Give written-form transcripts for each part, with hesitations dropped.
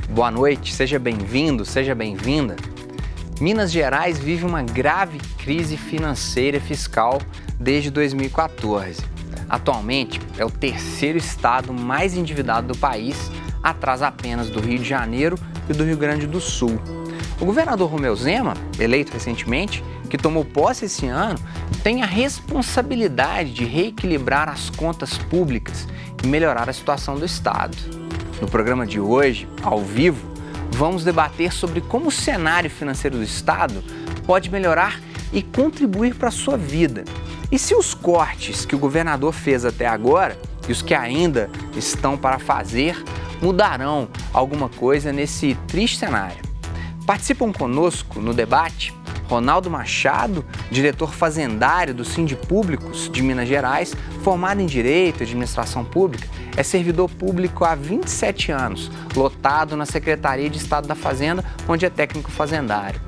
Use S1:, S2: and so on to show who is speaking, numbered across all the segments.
S1: Boa noite, seja bem-vindo, seja bem-vinda. Minas Gerais vive uma grave crise financeira e fiscal desde 2014. Atualmente, é o terceiro estado mais endividado do país, atrás apenas do Rio de Janeiro e do Rio Grande do Sul. O governador Romeu Zema, eleito recentemente, que tomou posse esse ano, tem a responsabilidade de reequilibrar as contas públicas e melhorar a situação do estado. No programa de hoje, ao vivo, vamos debater sobre como o cenário financeiro do estado pode melhorar e contribuir para a sua vida. E se os cortes que o governador fez até agora e os que ainda estão para fazer mudarão alguma coisa nesse triste cenário. Participam conosco no debate Ronaldo Machado, diretor fazendário do Sindipúblicos de Minas Gerais, formado em Direito e Administração Pública, é servidor público há 27 anos, lotado na Secretaria de Estado da Fazenda, onde é técnico fazendário.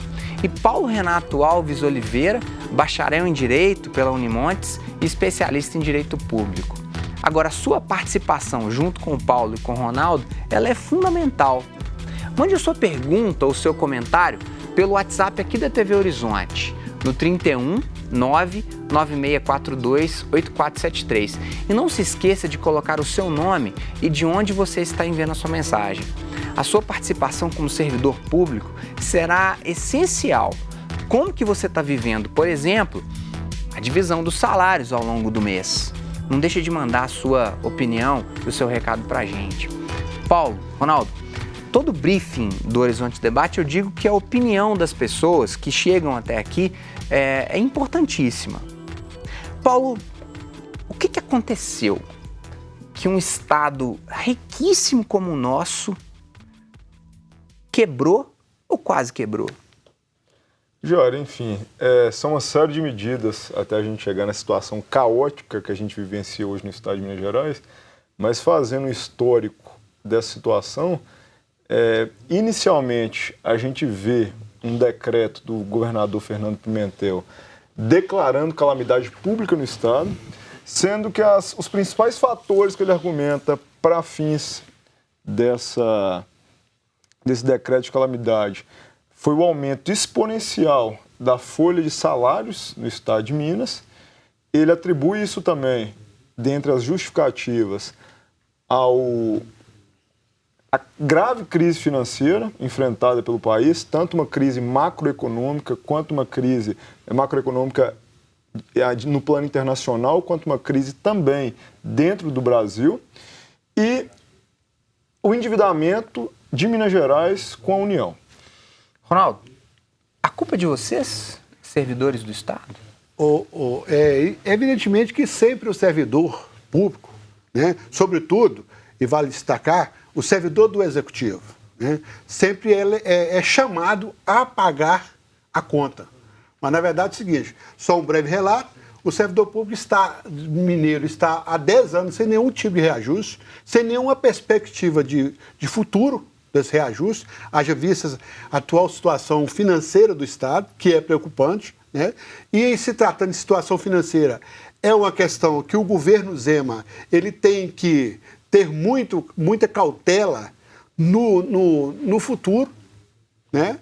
S1: E Paulo Renato Alves Oliveira, bacharel em Direito pela Unimontes e especialista em Direito Público. Agora, a sua participação junto com o Paulo e com o Ronaldo, ela é fundamental. Mande a sua pergunta ou seu comentário pelo WhatsApp aqui da TV Horizonte, no 31 99642 8473. E não se esqueça de colocar o seu nome e de onde você está enviando a sua mensagem. A sua participação como servidor público será essencial. Como que você está vivendo, por exemplo, a divisão dos salários ao longo do mês? Não deixe de mandar a sua opinião e o seu recado para a gente. Paulo, Ronaldo, todo briefing do Horizonte Debate eu digo que a opinião das pessoas que chegam até aqui é importantíssima. Paulo, o que aconteceu que um estado riquíssimo como o nosso quebrou ou quase quebrou?
S2: Jória, enfim, são uma série de medidas até a gente chegar na situação caótica que a gente vivencia hoje no estado de Minas Gerais, mas fazendo um histórico dessa situação, inicialmente a gente vê um decreto do governador Fernando Pimentel declarando calamidade pública no estado, sendo que os principais fatores que ele argumenta para fins desse decreto de calamidade foi o aumento exponencial da folha de salários no estado de Minas. Ele atribui isso também, dentre as justificativas, a grave crise financeira enfrentada pelo país, tanto uma crise macroeconômica quanto uma crise macroeconômica no plano internacional, quanto uma crise também dentro do Brasil, e o endividamento de Minas Gerais com a União.
S1: Ronaldo, a culpa é de vocês, servidores do Estado?
S3: Evidentemente que sempre o servidor público, né, sobretudo, e vale destacar, o servidor do Executivo, né, sempre ele é chamado a pagar a conta. Mas, na verdade, é o seguinte, só um breve relato, o servidor público mineiro está há 10 anos sem nenhum tipo de reajuste, sem nenhuma perspectiva de futuro desse reajuste, haja vista a atual situação financeira do Estado, que é preocupante, né? E se tratando de situação financeira, é uma questão que o governo Zema ele tem que ter muita cautela no futuro, né?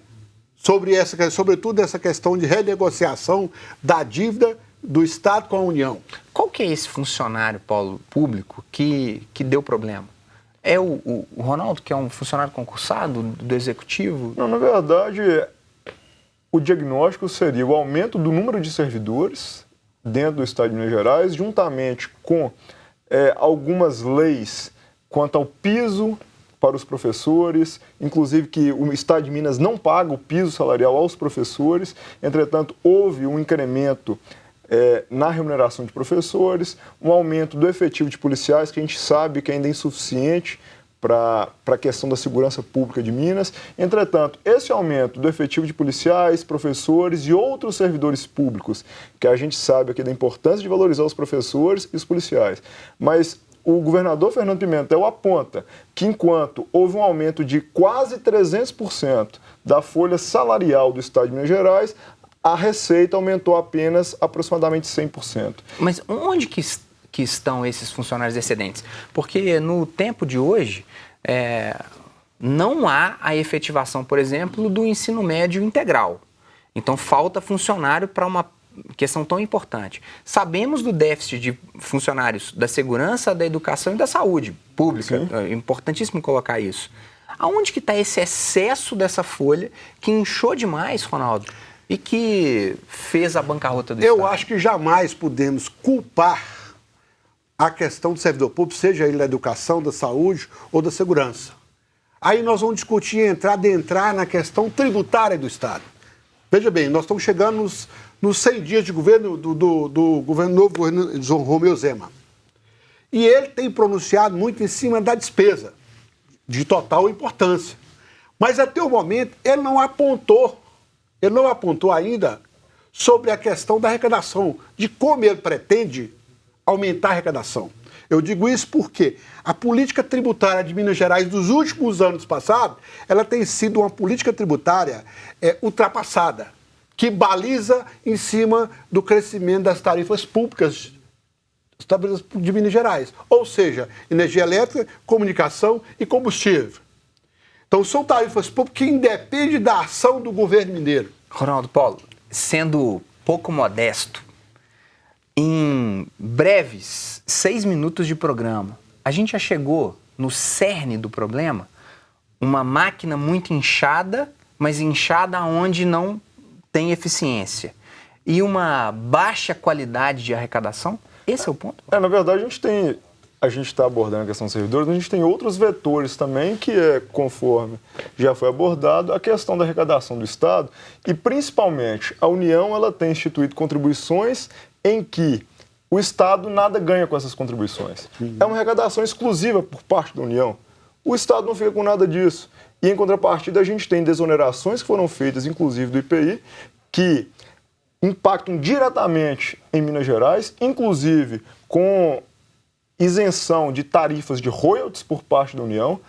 S3: Sobretudo essa questão de renegociação da dívida do Estado com a União.
S1: Qual que é esse funcionário, Paulo, público que deu problema? É o Ronaldo, que é um funcionário concursado do Executivo?
S2: Não, na verdade, o diagnóstico seria o aumento do número de servidores dentro do Estado de Minas Gerais, juntamente com algumas leis quanto ao piso para os professores, inclusive que o Estado de Minas não paga o piso salarial aos professores. Entretanto, houve um incremento na remuneração de professores, um aumento do efetivo de policiais, que a gente sabe que ainda é insuficiente para a questão da segurança pública de Minas. Entretanto, esse aumento do efetivo de policiais, professores e outros servidores públicos, que a gente sabe aqui da importância de valorizar os professores e os policiais, mas o governador Fernando Pimentel aponta que enquanto houve um aumento de quase 300% da folha salarial do Estado de Minas Gerais, a receita aumentou apenas aproximadamente 100%.
S1: Mas onde que estão esses funcionários excedentes? Porque no tempo de hoje, não há a efetivação, por exemplo, do ensino médio integral. Então, falta funcionário para uma questão tão importante. Sabemos do déficit de funcionários da segurança, da educação e da saúde pública. Sim. É importantíssimo colocar isso. Aonde que está esse excesso dessa folha que inchou demais, Ronaldo, e que fez a bancarrota do Estado?
S3: Eu acho que jamais podemos culpar a questão do servidor público, seja ele da educação, da saúde ou da segurança. Aí nós vamos discutir, adentrar na questão tributária do Estado. Veja bem, nós estamos chegando nos 100 dias de governo do novo governo de Romeu Zema. E ele tem pronunciado muito em cima da despesa, de total importância. Mas até o momento ele não apontou ainda sobre a questão da arrecadação, de como ele pretende aumentar a arrecadação. Eu digo isso porque a política tributária de Minas Gerais dos últimos anos passados, ela tem sido uma política tributária ultrapassada, que baliza em cima do crescimento das tarifas públicas de Minas Gerais. Ou seja, energia elétrica, comunicação e combustível. Então são tarifas públicas que independem da ação do governo mineiro.
S1: Ronaldo Paulo, sendo pouco modesto, em breves 6 minutos de programa, a gente já chegou no cerne do problema, uma máquina muito inchada, mas inchada onde não tem eficiência, e uma baixa qualidade de arrecadação? Esse é o ponto?
S2: Na verdade, a gente está abordando a questão dos servidores, mas a gente tem outros vetores também, que conforme já foi abordado, a questão da arrecadação do Estado, e principalmente a União ela tem instituído contribuições em que o Estado nada ganha com essas contribuições. É uma arrecadação exclusiva por parte da União. O Estado não fica com nada disso. E, em contrapartida, a gente tem desonerações que foram feitas, inclusive do IPI, que impactam diretamente em Minas Gerais, inclusive com isenção de tarifas de royalties por parte da União,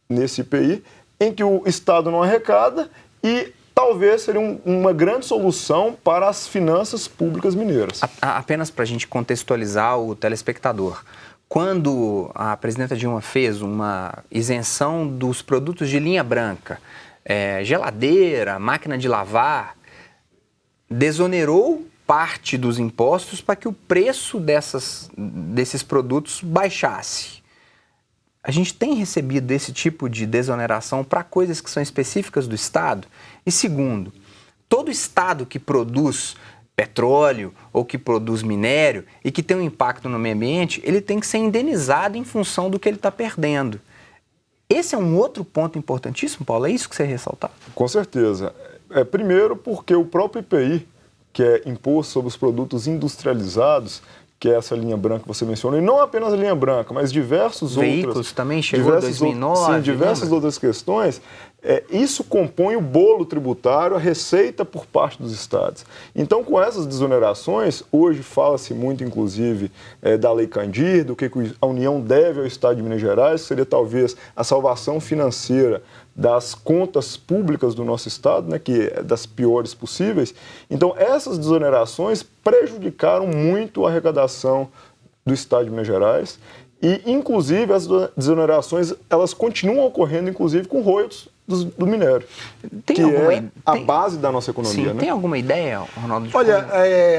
S2: nesse IPI, em que o Estado não arrecada e talvez seria uma grande solução para as finanças públicas mineiras.
S1: Apenas para a gente contextualizar o telespectador, quando a presidenta Dilma fez uma isenção dos produtos de linha branca, geladeira, máquina de lavar, desonerou parte dos impostos para que o preço desses produtos baixasse. A gente tem recebido esse tipo de desoneração para coisas que são específicas do Estado? E segundo, todo Estado que produz petróleo ou que produz minério e que tem um impacto no meio ambiente, ele tem que ser indenizado em função do que ele está perdendo. Esse é um outro ponto importantíssimo, Paulo? É isso que você ressaltar?
S2: Com certeza. Primeiro porque o próprio IPI, que é imposto sobre os produtos industrializados, que é essa linha branca que você mencionou, e não apenas a linha branca, mas diversos
S1: veículos também chegou em 2009.
S2: Sim, diversas outras questões. Isso compõe o bolo tributário, a receita por parte dos estados. Então, com essas desonerações, hoje fala-se muito, inclusive, da Lei Candir, do que a União deve ao Estado de Minas Gerais, que seria talvez a salvação financeira das contas públicas do nosso Estado, né, que é das piores possíveis. Então, essas desonerações prejudicaram muito a arrecadação do Estado de Minas Gerais e, inclusive, as desonerações elas continuam ocorrendo, inclusive, com royalties do minério, a base da nossa economia.
S1: Sim, né? Tem alguma ideia, Ronaldo?
S3: Olha,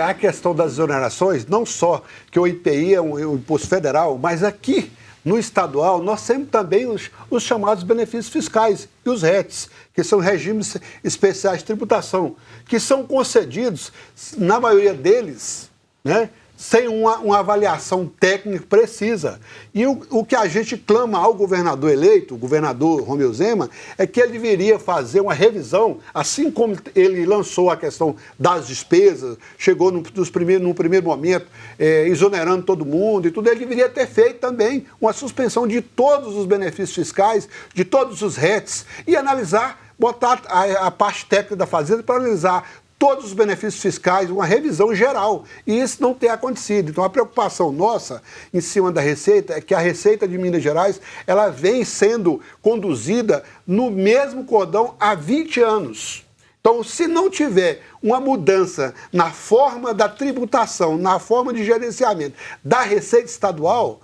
S3: a questão das desonerações, não só que o IPI é um imposto federal, mas aqui no estadual nós temos também os chamados benefícios fiscais e os RETs, que são regimes especiais de tributação, que são concedidos, na maioria deles, né, sem uma avaliação técnica precisa. E o que a gente clama ao governador eleito, o governador Romeu Zema, é que ele deveria fazer uma revisão, assim como ele lançou a questão das despesas, chegou num primeiro momento exonerando todo mundo e tudo, ele deveria ter feito também uma suspensão de todos os benefícios fiscais, de todos os RETs, e analisar, botar a parte técnica da Fazenda para analisar todos os benefícios fiscais, uma revisão geral. E isso não tem acontecido. Então, a preocupação nossa em cima da Receita é que a Receita de Minas Gerais ela vem sendo conduzida no mesmo cordão há 20 anos. Então, se não tiver uma mudança na forma da tributação, na forma de gerenciamento da Receita Estadual,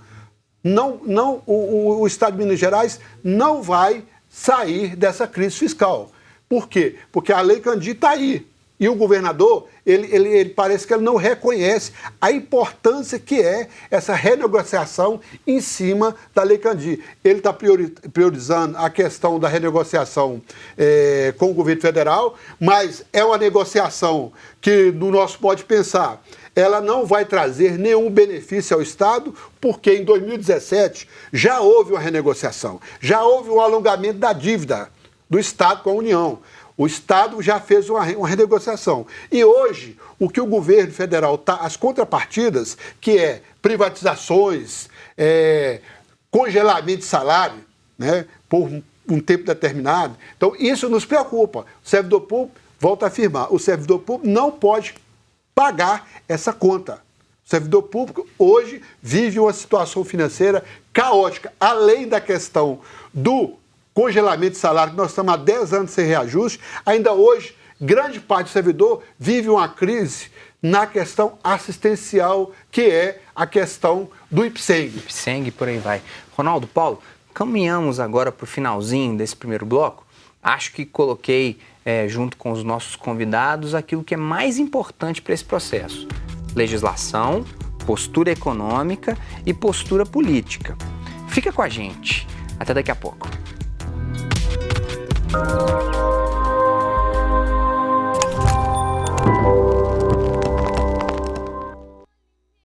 S3: o Estado de Minas Gerais não vai sair dessa crise fiscal. Por quê? Porque a Lei Candir está aí. E o governador, ele parece que ele não reconhece a importância que é essa renegociação em cima da Lei Candir. Ele está priorizando a questão da renegociação com o governo federal, mas é uma negociação que, no nosso modo de pensar, ela não vai trazer nenhum benefício ao Estado, porque em 2017 já houve uma renegociação, já houve um alongamento da dívida do Estado com a União. O Estado já fez uma renegociação. E hoje, o que o governo federal está, as contrapartidas, que é privatizações, congelamento de salário, né, por um tempo determinado. Então, isso nos preocupa. O servidor público, volta a afirmar, o servidor público não pode pagar essa conta. O servidor público hoje vive uma situação financeira caótica, além da questão do congelamento de salário, que nós estamos há 10 anos sem reajuste, ainda hoje, grande parte do servidor vive uma crise na questão assistencial, que é a questão do IPSENG.
S1: IPSENG, por aí vai. Ronaldo, Paulo, caminhamos agora para o finalzinho desse primeiro bloco. Acho que coloquei, junto com os nossos convidados, aquilo que é mais importante para esse processo. Legislação, postura econômica e postura política. Fica com a gente. Até daqui a pouco.